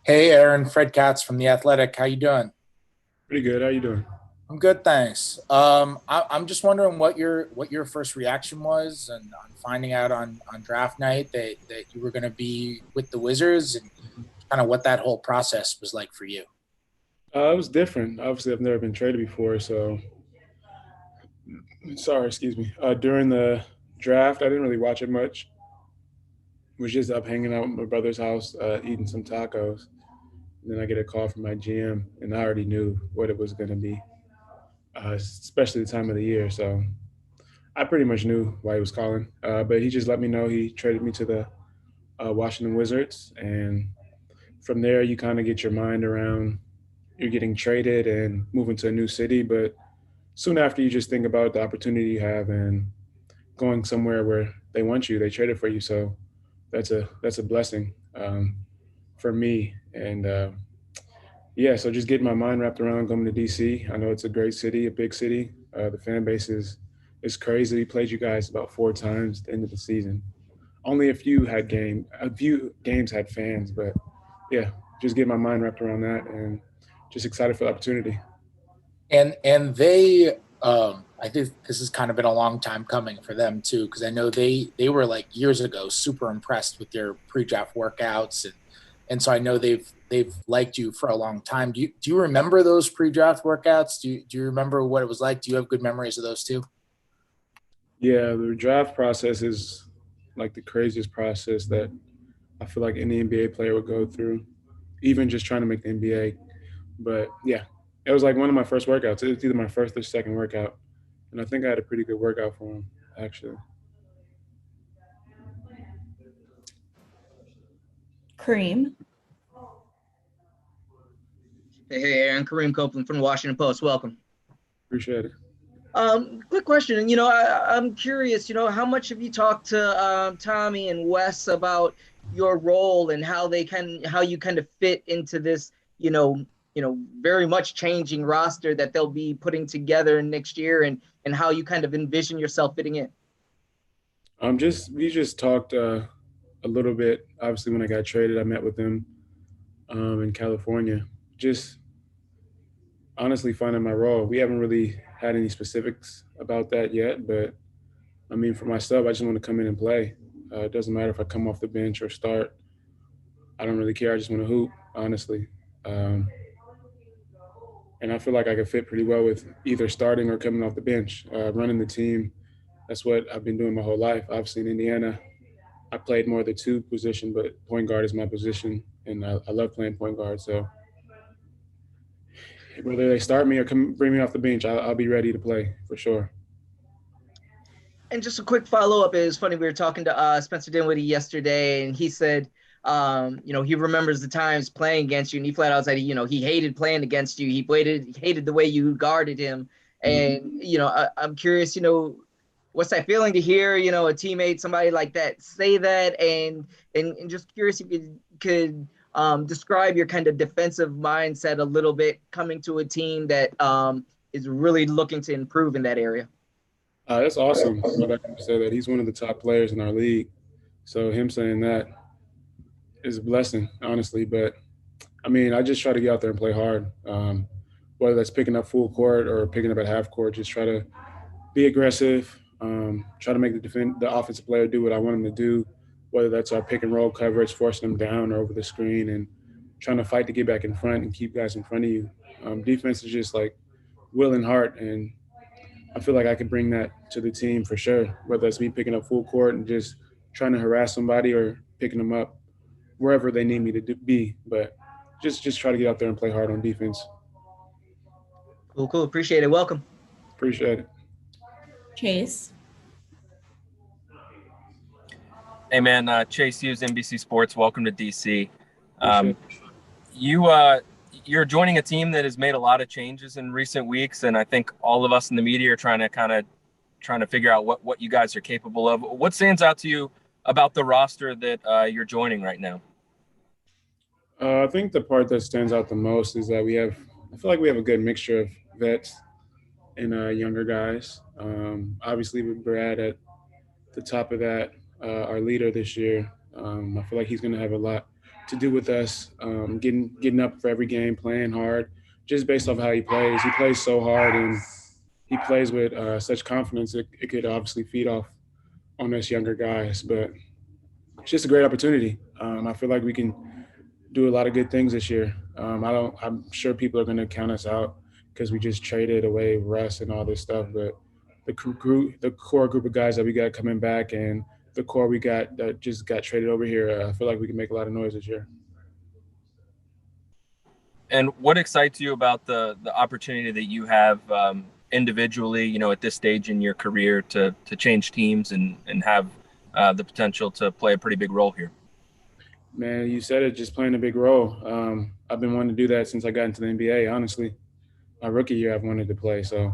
Hey, Aaron, Fred Katz from The Athletic. How you doing? Pretty good. How you doing? I'm good, thanks. I'm just wondering what your first reaction was on finding out on draft night that you were going to be with the Wizards and kind of what that whole process was like for you. It was different. Obviously, I've never been traded before, so sorry. Excuse me. During the draft, I didn't really watch it much. Was just up hanging out at my brother's house, eating some tacos. And then I get a call from my GM, and I already knew what it was going to be, especially the time of the year. So I pretty much knew why he was calling. But he just let me know he traded me to the Washington Wizards, and from there, you kind of get your mind around you're getting traded and moving to a new city, but soon after you just think about the opportunity you have and going somewhere where they want you, they traded for you. So that's a blessing for me. And yeah, so just getting my mind wrapped around coming to DC. I know it's a great city, a big city. The fan base is crazy. We played you guys about 4 times at the end of the season. Only a few games had fans, but yeah, just getting my mind wrapped around that and just excited for the opportunity. And they I think this has kind of been a long time coming for them too, because I know they were like years ago super impressed with their pre-draft workouts and so I know they've liked you for a long time. Do you remember those pre-draft workouts? Do you remember what it was like? Do you have good memories of those too? Yeah, the draft process is like the craziest process that I feel like any NBA player would go through, even just trying to make the NBA. But yeah, it was like one of my first workouts. It was either my first or second workout, and I think I had a pretty good workout for him actually. Cream. Hey, Aaron, Kareem Copeland from the Washington Post. Welcome. Appreciate it. Quick question. I'm curious. How much have you talked to Tommy and Wes about your role and how you kind of fit into this, very much changing roster that they'll be putting together next year, and how you kind of envision yourself fitting in. Just we just talked a little bit. Obviously, when I got traded, I met with them in California. Just honestly finding my role. We haven't really had any specifics about that yet, but I mean, for myself, I just want to come in and play. It doesn't matter if I come off the bench or start. I don't really care. I just want to hoop, honestly. Um, and I feel like I could fit pretty well with either starting or coming off the bench. Running the team, that's what I've been doing my whole life. Obviously, in Indiana, I played more of the two position, but point guard is my position, and I love playing point guard. So whether they start me or come bring me off the bench, I'll be ready to play for sure. And just a quick follow up is funny. We were talking to Spencer Dinwiddie yesterday, and he said, he remembers the times playing against you, and he flat out said, he hated playing against you. He hated the way you guarded him. Mhm. And I'm curious, what's that feeling to hear, a teammate, somebody like that, say that, and just curious if you could describe your kind of defensive mindset a little bit coming to a team that is really looking to improve in that area. That's awesome. What I can say that he's one of the top players in our league. So him saying that is a blessing, honestly. But I mean, I just try to get out there and play hard. Whether that's picking up full court or picking up at half court, just try to be aggressive. Try to make the offensive player do what I want him to do. Whether that's our pick and roll coverage, forcing them down or over the screen, and trying to fight to get back in front and keep guys in front of you. Defense is just like will and heart, and I feel like I could bring that to the team for sure. Whether it's me picking up full court and just trying to harass somebody or picking them up wherever they need me to be. But just try to get out there and play hard on defense. Cool, cool. Appreciate it. Welcome. Appreciate it. Chase. Hey man, Chase Hughes, NBC Sports. Welcome to DC. Appreciate Um, it. you're joining a team that has made a lot of changes in recent weeks, and I think all of us in the media are trying to figure out what you guys are capable of. What stands out to you about the roster that you're joining right now? I think the part that stands out the most is that I feel like we have a good mixture of vets and younger guys. Obviously, with Brad at the top of that, our leader this year, I feel like he's going to have a lot to do with us, getting up for every game, playing hard, just based off how he plays. He plays so hard and he plays with such confidence. It could obviously feed off on us younger guys, but it's just a great opportunity. I feel like we can do a lot of good things this year. I'm sure people are going to count us out because we just traded away Russ and all this stuff, but the core group of guys that we got coming back and the core we got that just got traded over here, I feel like we can make a lot of noise this year. And what excites you about the opportunity that you have individually, you know, at this stage in your career to change teams and have the potential to play a pretty big role here? Man, you said it, just playing a big role. I've been wanting to do that since I got into the NBA, honestly. My rookie year, I've wanted to play. So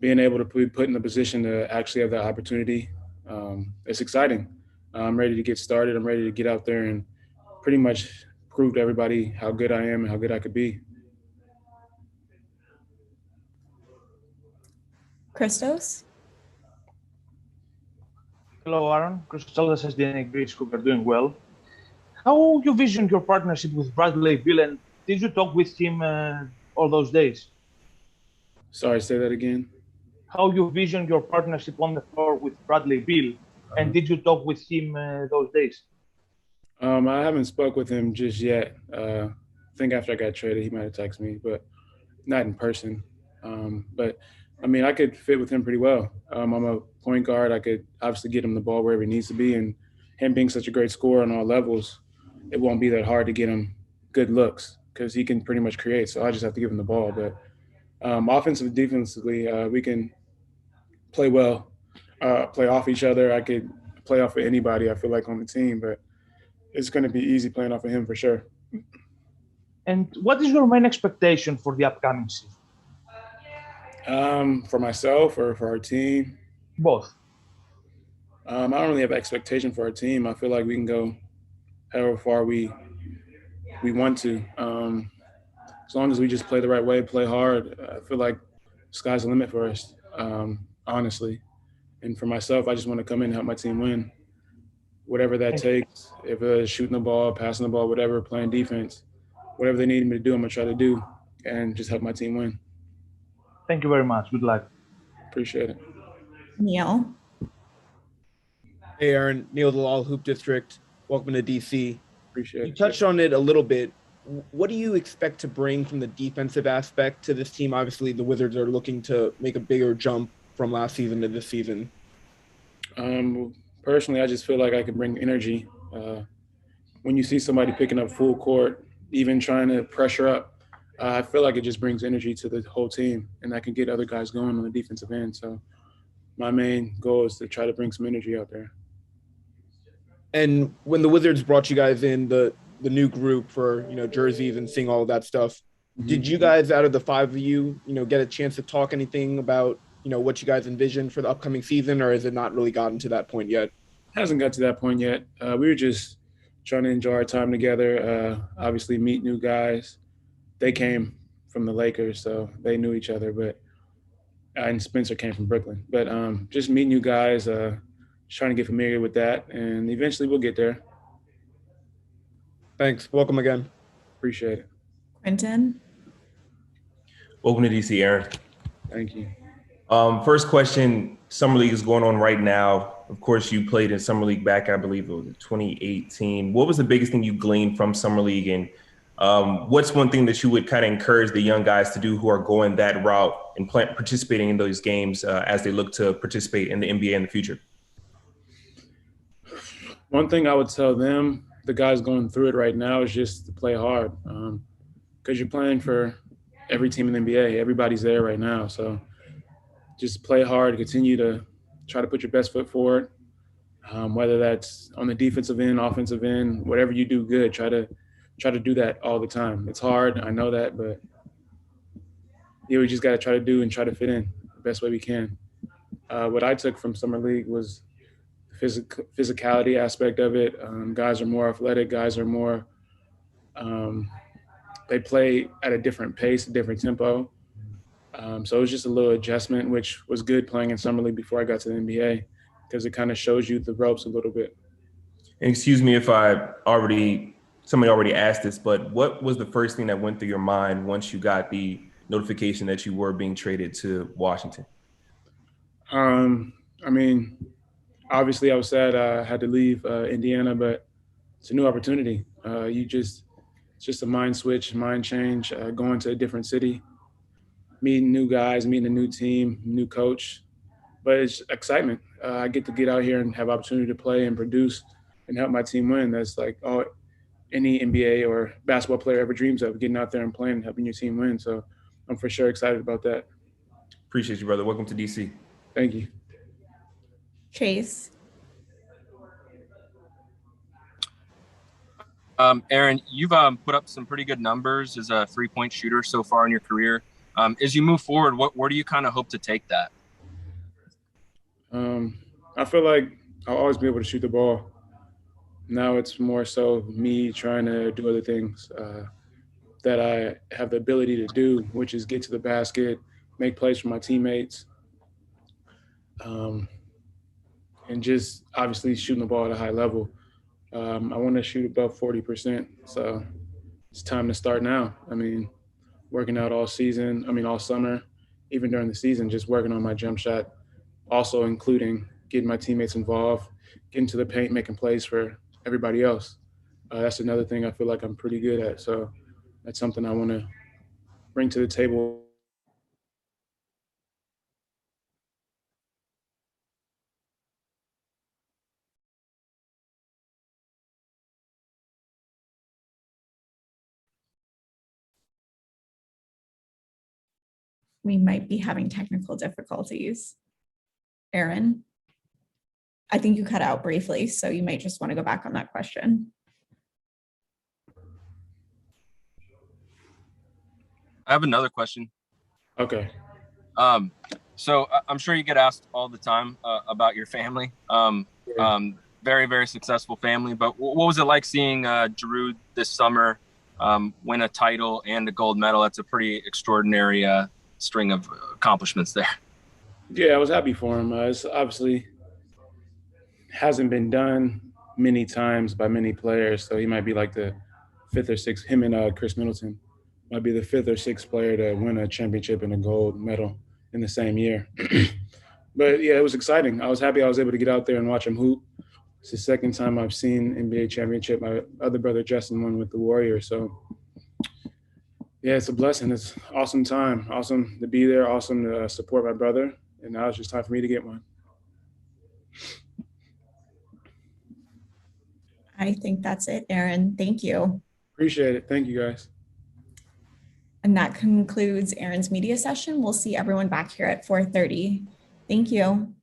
being able to be put in the position to actually have that opportunity, it's exciting. I'm ready to get started. I'm ready to get out there and pretty much prove to everybody how good I am and how good I could be. Christos? Hello, Aaron. Christos has been a great scoop. Are doing well. How you vision your partnership with Bradley Beal, and did you talk with him all those days? Sorry, say that again. How you vision your partnership on the floor with Bradley Beal, and did you talk with him those days? I haven't spoke with him just yet. I think after I got traded, he might have texted me, but not in person. But I mean, I could fit with him pretty well. I'm a point guard. I could obviously get him the ball wherever he needs to be, and him being such a great scorer on all levels, it won't be that hard to get him good looks because he can pretty much create. So I just have to give him the ball. But offensively, defensively, we can play well, play off each other. I could play off of anybody, I feel like, on the team, but it's going to be easy playing off of him for sure. And what is your main expectation for the upcoming season? For myself or for our team? Both. I don't really have expectation for our team. I feel like we can go however far we want to. As long as we just play the right way, play hard, I feel like sky's the limit for us, honestly. And for myself, I just want to come in and help my team win. Whatever that takes, if it's shooting the ball, passing the ball, whatever, playing defense, whatever they need me to do, I'm going to try to do and just help my team win. Thank you very much. Good luck. Appreciate it. Neil? Hey, Aaron. Neil Dalal, Hoop District. Welcome to DC. Appreciate it. You touched on it a little bit. What do you expect to bring from the defensive aspect to this team? Obviously, the Wizards are looking to make a bigger jump from last season to this season. Personally, I just feel like I can bring energy. When you see somebody picking up full court, even trying to pressure up, I feel like it just brings energy to the whole team, and I can get other guys going on the defensive end. So my main goal is to try to bring some energy out there. And when the Wizards brought you guys in, the new group for, jerseys and seeing all of that stuff, did you guys, out of the five of you, get a chance to talk anything about, what you guys envision for the upcoming season, or has it not really gotten to that point yet? Hasn't got to that point yet. We were just trying to enjoy our time together, obviously meet new guys. They came from the Lakers, so they knew each other, but and Spencer came from Brooklyn. But just meet new guys, trying to get familiar with that, and eventually we'll get there. Thanks. Welcome again. Appreciate it. Quentin? Welcome to DC, Aaron. Thank you. First question, Summer League is going on right now. Of course, you played in Summer League back, I believe it was 2018. What was the biggest thing you gleaned from Summer League? And what's one thing that you would kind of encourage the young guys to do who are going that route and participating in those games as they look to participate in the NBA in the future? One thing I would tell them, the guys going through it right now, is just to play hard, because you're playing for every team in the NBA. Everybody's there right now. So just play hard, continue to try to put your best foot forward, whether that's on the defensive end, offensive end, whatever you do good, try to do that all the time. It's hard, I know that, but we just got to try to do and try to fit in the best way we can. What I took from Summer League was the physicality aspect of it. Guys are more athletic. Guys are more they play at a different pace, a different tempo. So it was just a little adjustment, which was good playing in Summer League before I got to the NBA, because it kind of shows you the ropes a little bit. And excuse me if I already somebody already asked this, but what was the first thing that went through your mind once you got the notification that you were being traded to Washington? I mean, obviously I was sad I had to leave Indiana, but it's a new opportunity. It's just a mind switch, mind change, going to a different city, meeting new guys, meeting a new team, new coach. But it's excitement. I get to get out here and have opportunity to play and produce and help my team win. That's like all any NBA or basketball player ever dreams of, getting out there and playing and helping your team win. So I'm for sure excited about that. Appreciate you, brother. Welcome to DC. Thank you. Chase. Aaron, you've put up some pretty good numbers as a three-point shooter so far in your career. As you move forward, where do you kind of hope to take that? I feel like I'll always be able to shoot the ball. Now it's more so me trying to do other things that I have the ability to do, which is get to the basket, make plays for my teammates, and just obviously shooting the ball at a high level. I want to shoot above 40%, so it's time to start now. I mean, working out all summer, even during the season, just working on my jump shot, also including getting my teammates involved, getting to the paint, making plays for everybody else. That's another thing I feel like I'm pretty good at. So that's something I want to bring to the table. We might be having technical difficulties. Aaron, I think you cut out briefly, so you might just want to go back on that question. I have another question. Okay. So I'm sure you get asked all the time about your family. Very, very successful family. But what was it like seeing Giroud this summer win a title and a gold medal? That's a pretty extraordinary string of accomplishments there. Yeah, I was happy for him. It's obviously hasn't been done many times by many players, so he might be like the fifth or sixth. Him and Chris Middleton might be the fifth or sixth player to win a championship and a gold medal in the same year. But yeah, it was exciting. I was happy I was able to get out there and watch him hoop. It's the second time I've seen NBA championship. My other brother Justin won with the Warriors, so yeah, it's a blessing. It's awesome time. Awesome to be there. Awesome to support my brother. And now it's just time for me to get one. I think that's it, Aaron. Thank you. Appreciate it. Thank you, guys. And that concludes Aaron's media session. We'll see everyone back here at 4:30. Thank you.